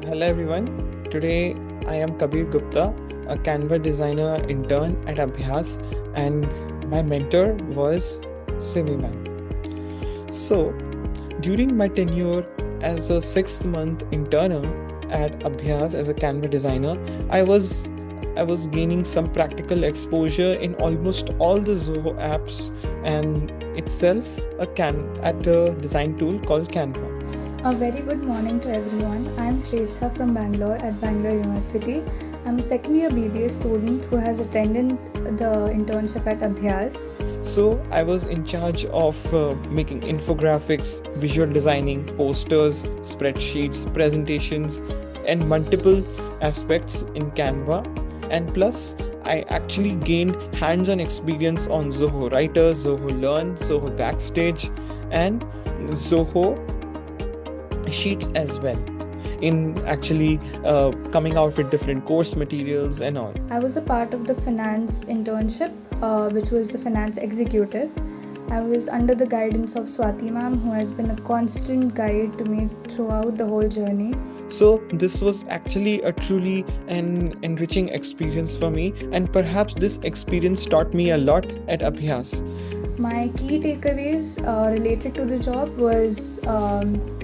Hello everyone. Today I am Kabir Gupta, a Canva Designer Intern at Abhyaz, and my mentor was Simi ma'am. So, during my tenure as a 6-month interner at Abhyaz as a Canva designer, I was gaining some practical exposure in almost all the Zoho apps and itself at a design tool called Canva. A very good morning to everyone. I am Shreshtha from Bangalore at Bangalore University. I'm a second year BBA student who has attended the internship at Abhyaz. So I was in charge of making infographics, visual designing, posters, spreadsheets, presentations, and multiple aspects in Canva. And plus, I actually gained hands-on experience on Zoho Writer, Zoho Learn, Zoho Backstage, and Zoho Sheets as well, in actually coming out with different course materials and all. I was a part of the Finance Internship, which was the Finance Executive. I was under the guidance of Swati ma'am, who has been a constant guide to me throughout the whole journey. So this was actually a truly an enriching experience for me, and perhaps this experience taught me a lot at Abhyas. My key takeaways related to the job was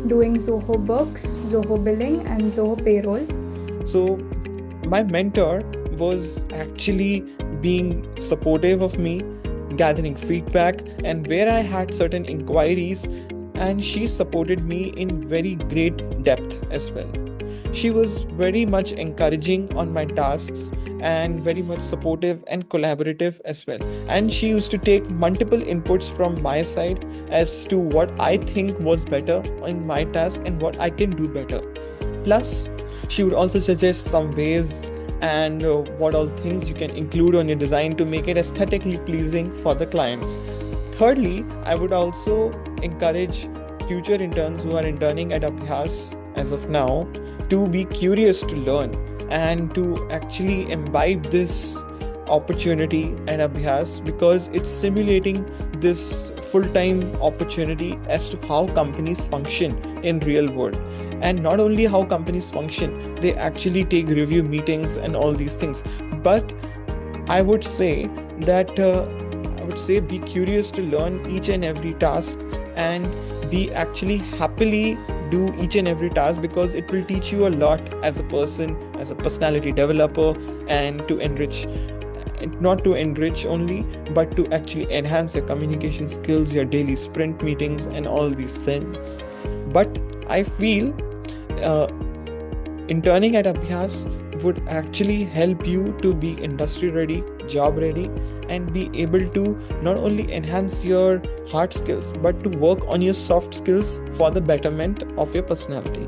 doing Zoho Books, Zoho Billing, and Zoho Payroll. So my mentor was actually being supportive of me, gathering feedback, and where I had certain inquiries, and she supported me in very great depth as well. She was very much encouraging on my tasks and very much supportive and collaborative as well. And she used to take multiple inputs from my side as to what I think was better in my task and what I can do better. Plus, she would also suggest some ways and what all things you can include on your design to make it aesthetically pleasing for the clients. Thirdly, I would also encourage future interns who are interning at Abhyas as of now to be curious to learn and to actually imbibe this opportunity at Abhyas, because it's simulating this full-time opportunity as to how companies function in real world. And not only how companies function, they actually take review meetings and all these things. But I would say be curious to learn each and every task and be actually happily do each and every task, because it will teach you a lot as a person, as a personality developer, and to enrich, not to enrich only, but to actually enhance your communication skills, your daily sprint meetings, and all these things. But I feel interning at Abhyas would actually help you to be industry ready, job ready, and be able to not only enhance your hard skills but to work on your soft skills for the betterment of your personality.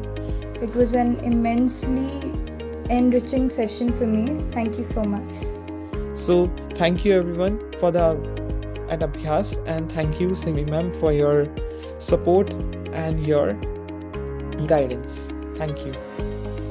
It was an immensely enriching session for me. Thank you so much. So thank you everyone at Abhyas, and thank you Simi ma'am for your support and your guidance. Thank you.